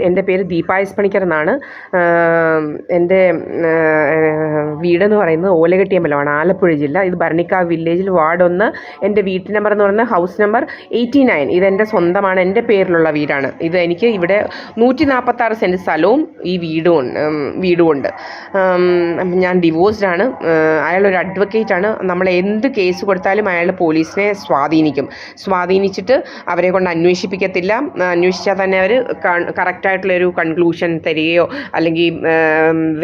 എൻ്റെ പേര് ദീപ എസ് പണിക്കർ എന്നാണ്. എൻ്റെ വീടെന്ന് പറയുന്നത് ഓലകെട്ടിയമ്പലമാണ്, ആലപ്പുഴ ജില്ല. ഇത് ഭരണിക്കാവ് വില്ലേജിൽ വാർഡ് 1. എൻ്റെ വീട്ട് നമ്പർ എന്ന് പറയുന്നത് ഹൗസ് നമ്പർ 89. ഇതെൻ്റെ സ്വന്തമാണ്, എൻ്റെ പേരിലുള്ള വീടാണ്. ഇത് എനിക്ക് ഇവിടെ 146 സെൻറ്റ് സ്ഥലവും ഈ വീടുമുണ്ട്. ഞാൻ ഡിവോഴ്സ്ഡ് ആണ്. അയാളൊരു അഡ്വക്കേറ്റാണ്. നമ്മൾ എന്ത് കേസ് കൊടുത്താലും അയാൾ പോലീസിനെ സ്വാധീനിച്ചിട്ട് അവരെ കൊണ്ട് അന്വേഷിപ്പിക്കത്തില്ല. അന്വേഷിച്ചാൽ തന്നെ അവർ കറക്റ്റായിട്ടുള്ളൊരു കൺക്ലൂഷൻ തരികയോ അല്ലെങ്കിൽ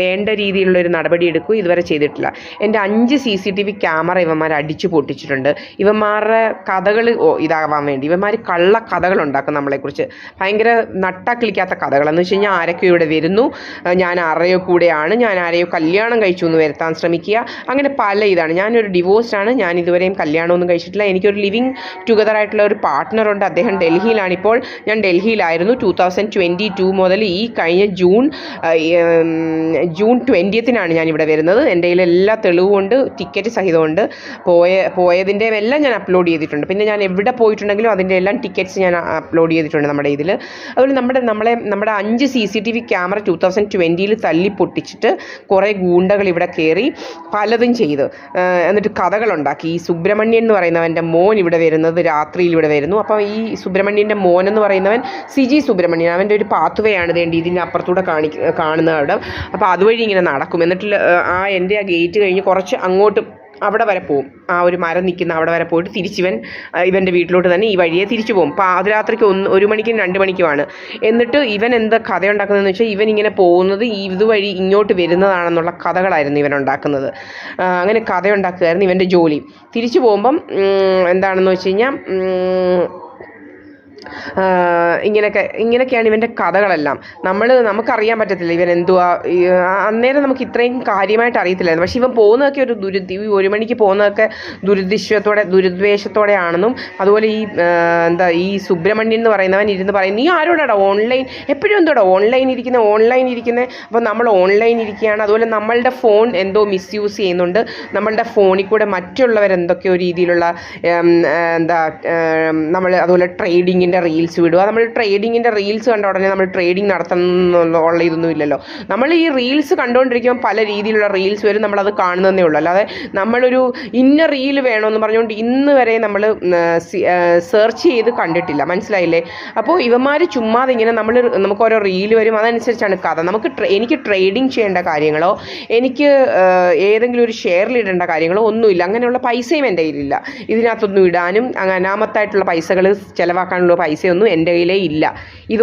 വേണ്ട രീതിയിലുള്ളൊരു നടപടി എടുക്കുകയോ ഇതുവരെ ചെയ്തിട്ടില്ല. എൻ്റെ 5 CCTV ക്യാമറ ഇവന്മാർ അടിച്ചു പൊട്ടിച്ചിട്ടുണ്ട്. ഇവന്മാരുടെ കഥകൾ ഇതാവാൻ വേണ്ടി ഇവന്മാർ കള്ള കഥകൾ ഉണ്ടാക്കും നമ്മളെക്കുറിച്ച്. ഭയങ്കര നട്ടാക്കിളിക്കാത്ത കഥകൾ എന്ന് വെച്ച് കഴിഞ്ഞാൽ ആരൊക്കെയോ ഇവിടെ വരുന്നു, ഞാൻ ആരെയോ കൂടെയാണ്, ഞാൻ ആരെയോ കല്യാണം കഴിച്ചു എന്ന് വരുത്താൻ ശ്രമിക്കുക, അങ്ങനെ പല ഇതാണ്. ഞാനൊരു ഡിവോഴ്സ്ഡ് ആണ്. ഞാൻ ഇതുവരെയും കല്യാണമൊന്നും കഴിച്ചിട്ടില്ല. എനിക്കൊരു ലിവിങ് ടുഗദർ ആയിട്ടുള്ള ഒരു പാർട്ട്ണറുണ്ട്. അദ്ദേഹം ഡൽഹിയിലാണിപ്പോൾ. ഞാൻ ഡൽഹിയിലായിരുന്നു 2022 മുതൽ ഈ കഴിഞ്ഞ ജൂൺ 20th ഞാനിവിടെ വരുന്നത്. എൻ്റെ കയ്യിൽ എല്ലാ തെളിവുമുണ്ട്, ടിക്കറ്റ് സഹിതമുണ്ട്. പോയതിൻ്റെ എല്ലാം ഞാൻ അപ്ലോഡ് ചെയ്തിട്ടുണ്ട്. പിന്നെ ഞാൻ എവിടെ പോയിട്ടുണ്ടെങ്കിലും അതിൻ്റെ എല്ലാം ടിക്കറ്റ്സ് ഞാൻ അപ്ലോഡ് ചെയ്തിട്ടുണ്ട് നമ്മുടെ ഇതിൽ. അതുപോലെ നമ്മുടെ 5 CCTV ക്യാമറ 2020 തല്ലി പൊട്ടിച്ചിട്ട് കുറേ ഗൂണ്ടകൾ ഇവിടെ കയറി പലതും ചെയ്ത് എന്നിട്ട് കഥകളുണ്ടാക്കി. ഈ സുബ്രഹ്മണ്യൻ എന്ന് പറയുന്നവൻ്റെ മോൻ ഇവിടെ വരുന്നത് രാത്രിയിൽ ഇവിടെ വരുന്നു. അപ്പോൾ ഈ സുബ്രഹ്മണ്യൻ്റെ മോൻ എന്ന് പറയുന്നവൻ സിജി സുബ്രഹ്മണ്യൻ, അവൻ്റെ ഒരു പാത്വയാണ് വേണ്ടി ഇതിൻ്റെ അപ്പുറത്തൂടെ കാണുന്ന അവിടെ. അപ്പോൾ അതുവഴി ഇങ്ങനെ നടക്കും. എന്നിട്ട് എൻ്റെ ആ ഗേറ്റ് കഴിഞ്ഞ് കുറച്ച് അങ്ങോട്ട് അവിടെ വരെ പോവും. ആ ഒരു മരം നിൽക്കുന്ന അവിടെ വരെ പോയിട്ട് ഇവൻ്റെ വീട്ടിലോട്ട് തന്നെ ഈ വഴിയെ തിരിച്ചു പോകും. അപ്പോൾ പാതിരാത്രിക്ക് 1 മണിക്കും 2 മണിക്കുമാണ്. എന്നിട്ട് ഇവൻ എന്താ കഥ ഉണ്ടാക്കുന്നതെന്ന് വെച്ചാൽ ഇവൻ ഇങ്ങനെ പോകുന്നത് ഇതുവഴി ഇങ്ങോട്ട് വരുന്നതാണെന്നുള്ള കഥകളായിരുന്നു ഇവൻ ഉണ്ടാക്കുന്നത്. അങ്ങനെ കഥ ഉണ്ടാക്കുകയായിരുന്നു ഇവൻ്റെ ജോലി. തിരിച്ചു പോകുമ്പം എന്താണെന്ന് വെച്ച് കഴിഞ്ഞാൽ ഇങ്ങനെയൊക്കെയാണ് ഇവൻ്റെ കഥകളെല്ലാം. നമുക്കറിയാൻ പറ്റത്തില്ല ഇവൻ എന്തുവാ. അന്നേരം നമുക്ക് ഇത്രയും കാര്യമായിട്ട് അറിയത്തില്ലായിരുന്നു. പക്ഷെ ഇവൻ പോകുന്നതൊക്കെ ഒരു 1 മണിക്ക് പോകുന്നതൊക്കെ ദുരുദ്ദേശത്തോടെയാണെന്നും അതുപോലെ ഈ സുബ്രഹ്മണ്യൻ എന്ന് പറയുന്നവൻ ഇരുന്ന് പറയും, നീ ആരോടാ ഓൺലൈൻ എപ്പോഴും എന്തോടാ ഓൺലൈൻ ഇരിക്കുന്നത്. അപ്പോൾ നമ്മൾ ഓൺലൈൻ ഇരിക്കുകയാണ്. അതുപോലെ നമ്മളുടെ ഫോൺ എന്തോ മിസ്യൂസ് ചെയ്യുന്നുണ്ട്. നമ്മളുടെ ഫോണിൽ കൂടെ മറ്റുള്ളവരെന്തൊക്കെയോ രീതിയിലുള്ള നമ്മൾ അതുപോലെ ട്രേഡിങ്ങിൻ്റെ റീൽസ് വിടുക. നമ്മൾ ട്രേഡിങ്ങിൻ്റെ റീൽസ് കണ്ട ഉടനെ നമ്മൾ ട്രേഡിങ് നടത്തണമെന്നുള്ള ഇതൊന്നും ഇല്ലല്ലോ. നമ്മൾ ഈ റീൽസ് കണ്ടുകൊണ്ടിരിക്കുമ്പോൾ പല രീതിയിലുള്ള റീൽസ് വരും, നമ്മളത് കാണുന്നതേ ഉള്ളൂ. അല്ലാതെ നമ്മളൊരു ഇന്ന റീൽ വേണമെന്ന് പറഞ്ഞുകൊണ്ട് ഇന്ന് വരെ നമ്മൾ സെർച്ച് ചെയ്ത് കണ്ടിട്ടില്ല. മനസ്സിലായില്ലേ? അപ്പോൾ ഇവന്മാർ ചുമ്മാതെ ഇങ്ങനെ നമുക്ക് ഓരോ റീൽ വരും, അതനുസരിച്ചാണ് കഥ. എനിക്ക് ട്രേഡിങ് ചെയ്യേണ്ട കാര്യങ്ങളോ എനിക്ക് ഏതെങ്കിലും ഒരു ഷെയറിൽ ഇടേണ്ട കാര്യങ്ങളോ ഒന്നുമില്ല. അങ്ങനെയുള്ള പൈസയും എൻ്റെ കയ്യിലില്ല. ഇതിനകത്തൊന്നും ഇടാനും അനാമത്തായിട്ടുള്ള പൈസകൾ ചിലവാക്കാനുള്ള പൈസയൊന്നും എൻ്റെ കയ്യിലേ ഇല്ല.